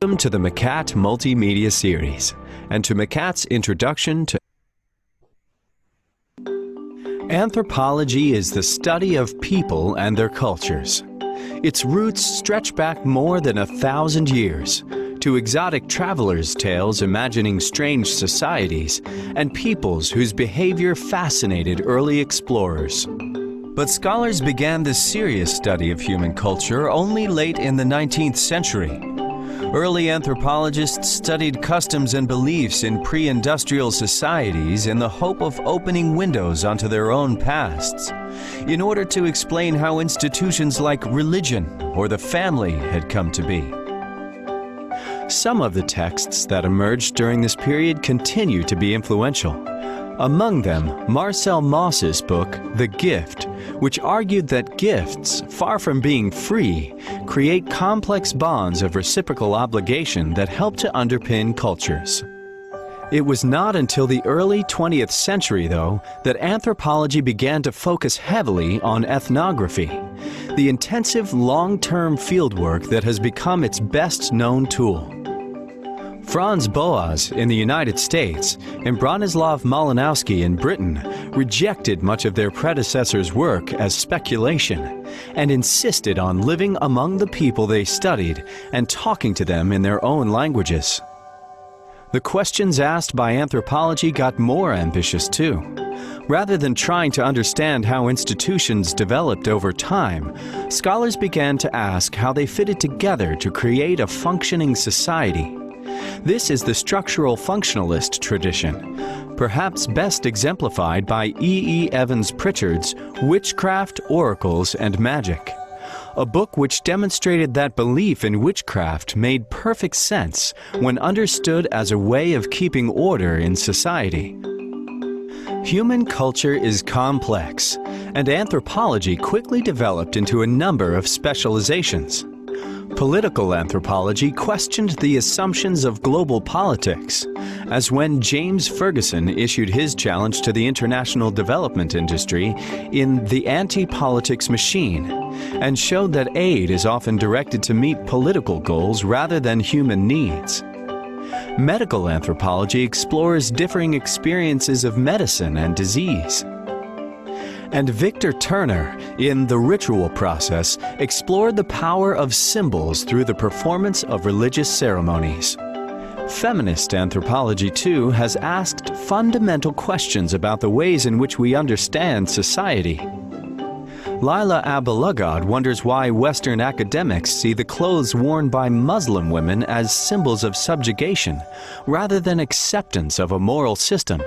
Welcome to the MCAT Multimedia Series, and to MCAT's Introduction to Anthropology is the study of people and their cultures. Its roots stretch back more than 1,000 years, to exotic travelers' tales imagining strange societies and peoples whose behavior fascinated early explorers. But scholars began the serious study of human culture only late in the 19th century. Early anthropologists studied customs and beliefs in pre-industrial societies in the hope of opening windows onto their own pasts, in order to explain how institutions like religion or the family had come to be. Some of the texts that emerged during this period continue to be influential. Among them, Marcel Mauss's book, The Gift, which argued that gifts, far from being free, create complex bonds of reciprocal obligation that help to underpin cultures. It was not until the early 20th century, though, that anthropology began to focus heavily on ethnography, the intensive long-term fieldwork that has become its best-known tool. Franz Boas in the United States and Bronislaw Malinowski in Britain rejected much of their predecessors' work as speculation and insisted on living among the people they studied and talking to them in their own languages. The questions asked by anthropology got more ambitious too. Rather than trying to understand how institutions developed over time, scholars began to ask how they fitted together to create a functioning society. This is the structural functionalist tradition, perhaps best exemplified by E. Evans Pritchard's Witchcraft, Oracles, and Magic, a book which demonstrated that belief in witchcraft made perfect sense when understood as a way of keeping order in society. Human culture is complex, and anthropology quickly developed into a number of specializations. Political anthropology questioned the assumptions of global politics, as when James Ferguson issued his challenge to the international development industry in The Anti-Politics Machine, and showed that aid is often directed to meet political goals rather than human needs. Medical anthropology explores differing experiences of medicine and disease. And Victor Turner, in The Ritual Process, explored the power of symbols through the performance of religious ceremonies. Feminist anthropology, too, has asked fundamental questions about the ways in which we understand society. Laila Abu-Lughod wonders why Western academics see the clothes worn by Muslim women as symbols of subjugation, rather than acceptance of a moral system,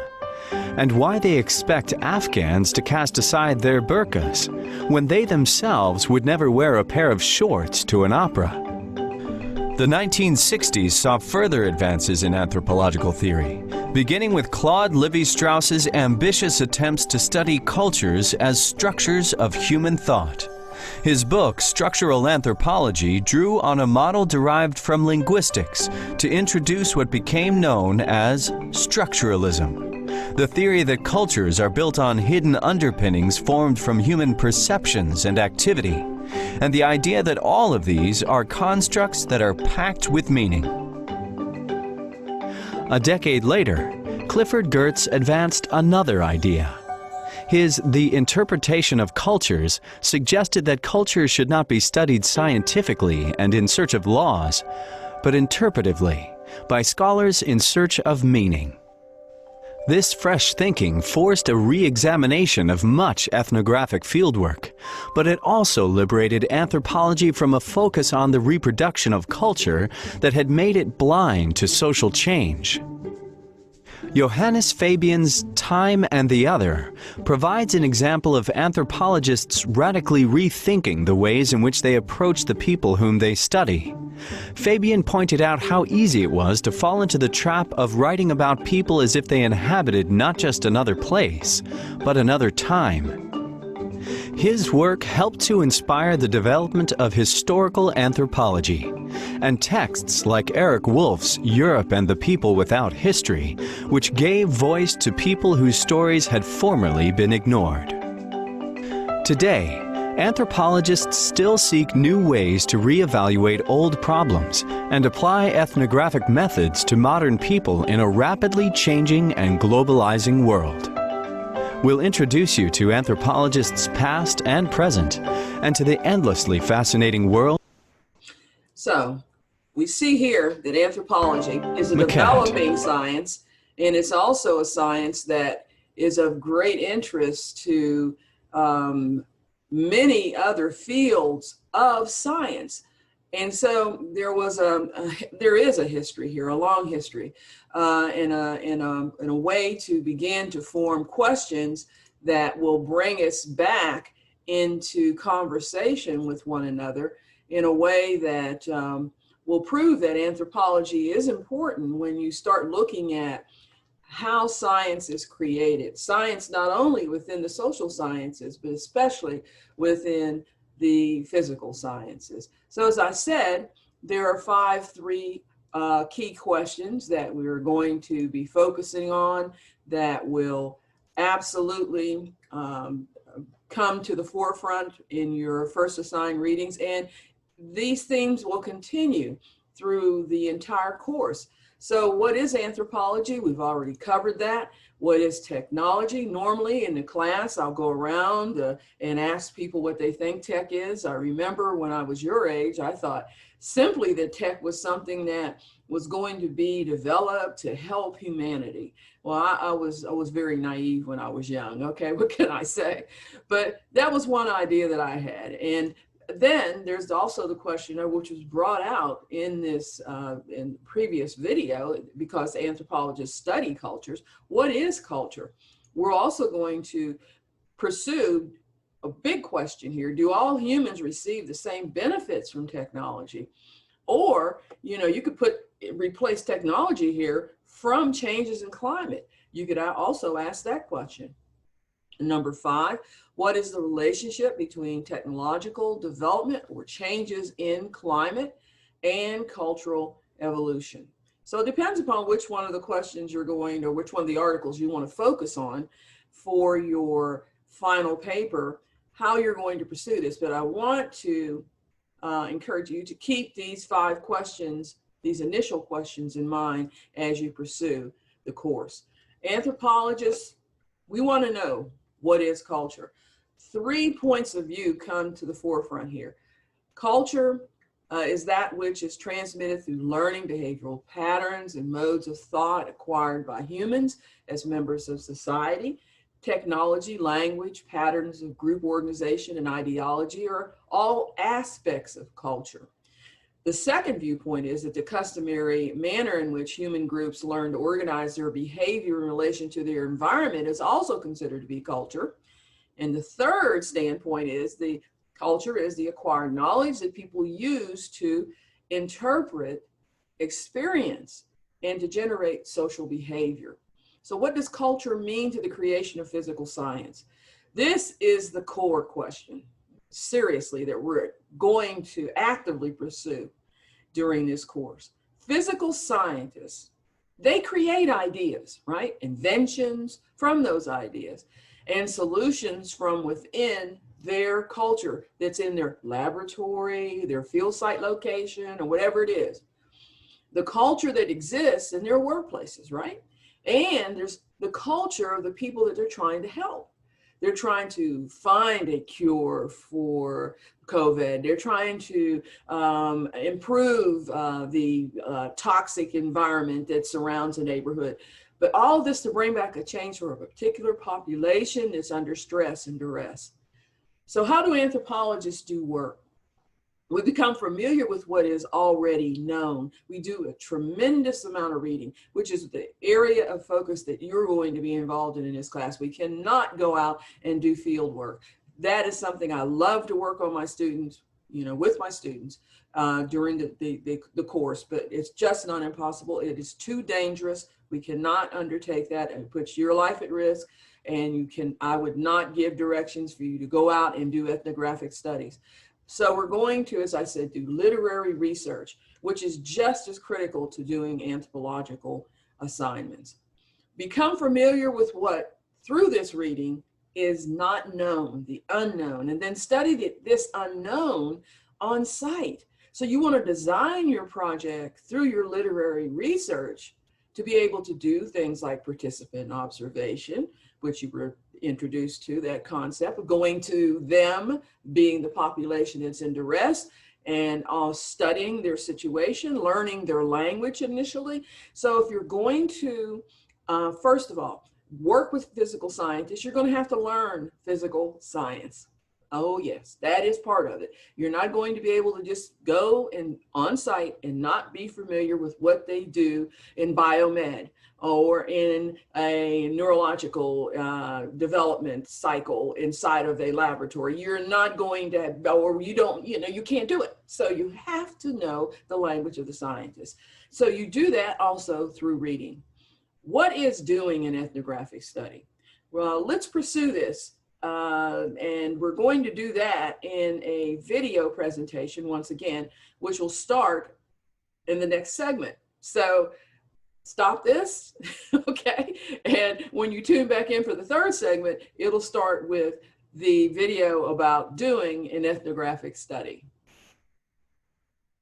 and why they expect Afghans to cast aside their burqas, when they themselves would never wear a pair of shorts to an opera. The 1960s saw further advances in anthropological theory, beginning with Claude Lévi-Strauss's ambitious attempts to study cultures as structures of human thought. His book, Structural Anthropology, drew on a model derived from linguistics to introduce what became known as structuralism, the theory that cultures are built on hidden underpinnings formed from human perceptions and activity, and the idea that all of these are constructs that are packed with meaning. A decade later, Clifford Geertz advanced another idea. His The Interpretation of Cultures suggested that culture should not be studied scientifically and in search of laws, but interpretively, by scholars in search of meaning. This fresh thinking forced a re-examination of much ethnographic fieldwork, but it also liberated anthropology from a focus on the reproduction of culture that had made it blind to social change. Johannes Fabian's Time and the Other provides an example of anthropologists radically rethinking the ways in which they approach the people whom they study. Fabian pointed out how easy it was to fall into the trap of writing about people as if they inhabited not just another place, but another time. His work helped to inspire the development of historical anthropology, and texts like Eric Wolf's Europe and the People Without History, which gave voice to people whose stories had formerly been ignored. Today, Anthropologists still seek new ways to reevaluate old problems and apply ethnographic methods to modern people in a rapidly changing and globalizing world. We'll introduce you to anthropologists past and present, and to the endlessly fascinating world. So, we see here that anthropology is a developing science, and it's also a science that is of great interest to many other fields of science. And so there is a history here, a long history, and a way to begin to form questions that will bring us back into conversation with one another in a way that will prove that anthropology is important when you start looking at how science is created. Science not only within the social sciences, but especially within the physical sciences. So as I said, there are three key questions that we're going to be focusing on that will absolutely come to the forefront in your first assigned readings. And these themes will continue through the entire course. So what is anthropology? We've already covered that. What is technology? Normally in the class, I'll go around and ask people what they think tech is. I remember when I was your age, I thought simply that tech was something that was going to be developed to help humanity. Well, I was very naive when I was young. Okay, what can I say? But that was one idea that I had. And then there's also the question which was brought out in this in previous video, because anthropologists study cultures. What is culture? We're also going to pursue a big question here. Do all humans receive the same benefits from technology? Or, you could replace technology here from changes in climate. You could also ask that question. Number 5, what is the relationship between technological development or changes in climate and cultural evolution? So it depends upon which one of the questions you're going to, which one of the articles you want to focus on for your final paper, how you're going to pursue this. But I want to encourage you to keep these 5 questions, these initial questions in mind as you pursue the course. Anthropologists, we want to know, what is culture? 3 points of view come to the forefront here. Culture is that which is transmitted through learning behavioral patterns and modes of thought acquired by humans as members of society. Technology, language, patterns of group organization, and ideology are all aspects of culture. The second viewpoint is that the customary manner in which human groups learn to organize their behavior in relation to their environment is also considered to be culture. And the third standpoint is the culture is the acquired knowledge that people use to interpret experience and to generate social behavior. So what does culture mean to the creation of physical science? This is the core question, seriously, that we're going to actively pursue during this course. Physical scientists, they create ideas, right? Inventions from those ideas and solutions from within their culture that's in their laboratory, their field site location, or whatever it is. The culture that exists in their workplaces, right? And there's the culture of the people that they're trying to help. They're trying to find a cure for COVID. They're trying to improve the toxic environment that surrounds a neighborhood. But all of this to bring back a change for a particular population that's under stress and duress. So how do anthropologists do work? We become familiar with what is already known. We do a tremendous amount of reading, which is the area of focus that you're going to be involved in this class. We cannot go out and do field work. That is something I love to work on my students, with my students during the course, but it's just not impossible. It is too dangerous. We cannot undertake that, and it puts your life at risk. And I would not give directions for you to go out and do ethnographic studies. So we're going to, as I said, do literary research, which is just as critical to doing anthropological assignments. Become familiar with what, through this reading, is not known, the unknown, and then study this unknown on site. So you want to design your project through your literary research to be able to do things like participant observation, which you were introduced to, that concept of going to them, being the population that's in duress, and studying their situation, learning their language initially. So if you're going to, first of all, work with physical scientists, you're going to have to learn physical science. Oh yes, that is part of it. You're not going to be able to just go and on site and not be familiar with what they do in biomed or in a neurological development cycle inside of a laboratory. You're not going to, or you don't, you can't do it. So you have to know the language of the scientists. So you do that also through reading. What is doing an ethnographic study? Well, let's pursue this. And we're going to do that in a video presentation once again, which will start in the next segment. So stop this, okay? And when you tune back in for the third segment, it'll start with the video about doing an ethnographic study.